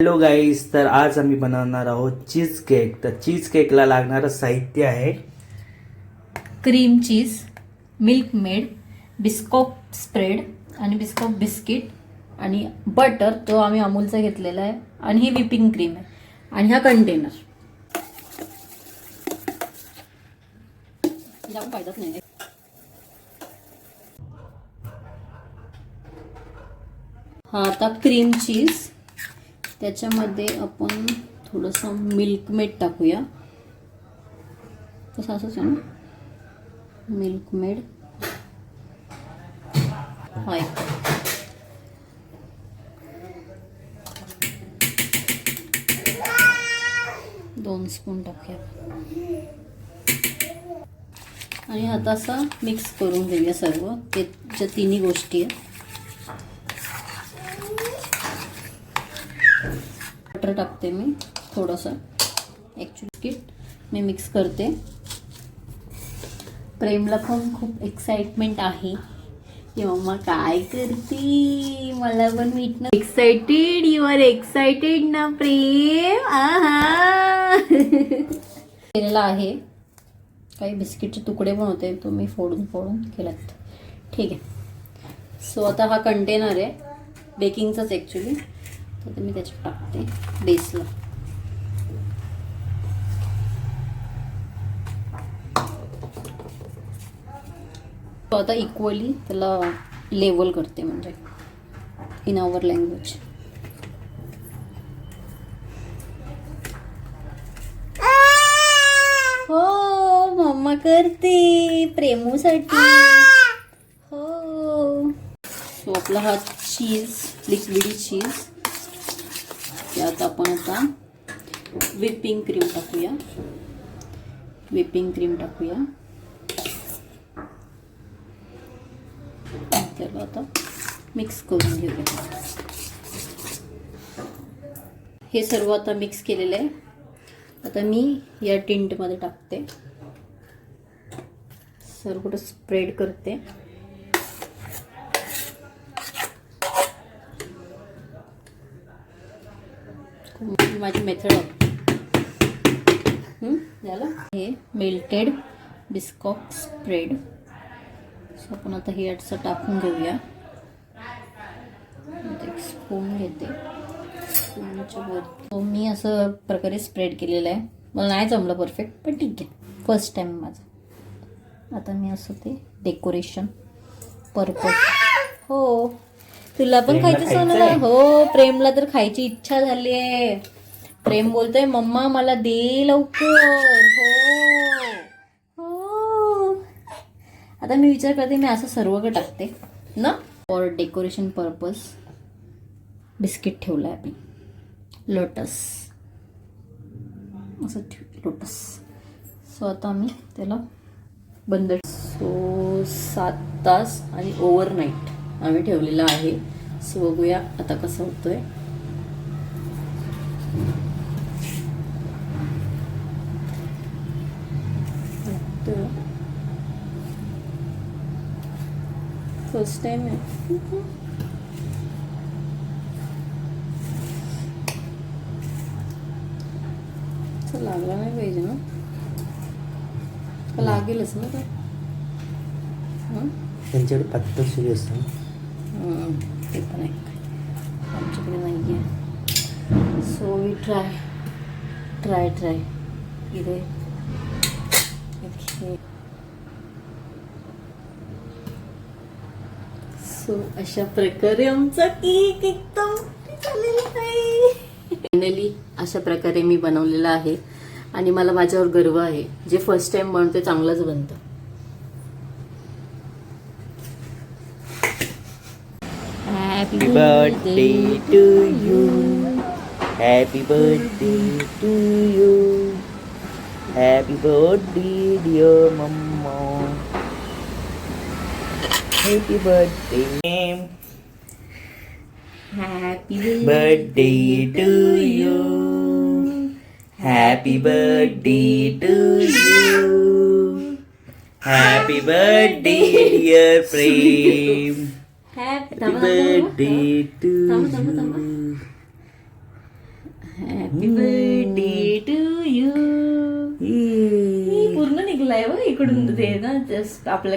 Hello guys, तर आज आम्ही बनवणार आहोत चीज केक. तर चीज केकला लागणारं साहित्य आहे cream cheese, milkmaid, Biscoff spread आणि बिस्कॉप बिस्किट आणि बटर, तो आम्ही अमूलचा घेतलेला आहे, आणि ही व्हिपिंग क्रीम आहे आणि हा कंटेनर. फायदाच नाही. हा आता क्रीम चीज, त्याच्यामध्ये आपण थोडंसं मिल्क मेड टाकूया. तसं असंच आहे ना, मिल्क मेड. हाय, 2 स्पून टाकूया आणि आता असं मिक्स करून घेऊया सर्व ज्या तिन्ही गोष्टी आहेत. बटर टाकते मी थोडंसं, ॲक्च्युली मी मिक्स करते. प्रेमला पण खूप एक्साइटमेंट आहे की मम्मा काय करते, मला पण भेटणं. एक्साइटेड, यू आर एक्साइटेड ना प्रेम? आहा केलेला आहे. काही बिस्किटचे तुकडे पण होते, तो मी फोडून केलात. ठीक आहे. सो आता हा कंटेनर आहे बेकिंगचाच ॲक्च्युली, तर मी त्याच्यात टाकते बेसला. तो आता इक्वली त्याला लेवल करते, म्हणजे इन आवर लँग्वेज. हो, मम्मा करते प्रेमूसाठी. हो. सो आपला हा चीज, लिक्विडी चीज, त्यात आपण आता व्हिपिंग क्रीम टाकूया. त्याला आता मिक्स करून घेऊया. हे सर्व आता मिक्स केलेलं आहे. आता मी या टिंटमध्ये टाकते, सर्व कुठं स्प्रेड करते. माझी मेथड झालं. हे मेल्टेड बिस्कॉप स्प्रेड. सो आपण आता हे असं टाकून घेऊया. एक स्पून घेते, स्पूनच्या वर. सो मी असं प्रकारे स्प्रेड केलेलं आहे. मला नाही जमलं परफेक्ट, पण ठीक आहे, फर्स्ट टाइम माझं. आता मी असं ते डेकोरेशन पर्पज. हो, तुला पण खायचं सोनाला? हो, प्रेमला तर खायची इच्छा झाली आहे. प्रेम बोलतोय मम्मा मला दे लवकर. हो, आता मी विचार करते मी असं सर्वकडे टाकते ना, फॉर डेकोरेशन पर्पज. बिस्किट ठेवलं आहे आपण, लोटस असं लोटस. सो आता आम्ही त्याला बंद. सो 7 तास आणि ओव्हरनाईट आम्ही ठेवलेला आहे. सो बघूया आता कसं होतोय. फर्स्ट टाइम आहे. लागला नाही पाहिजे ना, लागेलच ना का? त्यांच्याकडे पातळ सुरी असतं, ते पण आहे, आमच्याकडे नाही आहे. सो वी ट्राय इथे. सो अशा प्रकारे आमचा केक एकदम झालेला आहे. फायनली अशा प्रकारे मी बनवलेला आहे आणि मला माझ्यावर गर्व आहे. जे फर्स्ट टाइम बनते चांगलंच बनतं. Happy birthday to you, happy birthday to you, happy birthday dear मम्मा, happy birthday, happy birthday to you, happy birthday to you, happy birthday dear Prem, happy birthday to you. Happy birthday to you. पूर्ण निघलाय व इकडून ते ना just आपल्या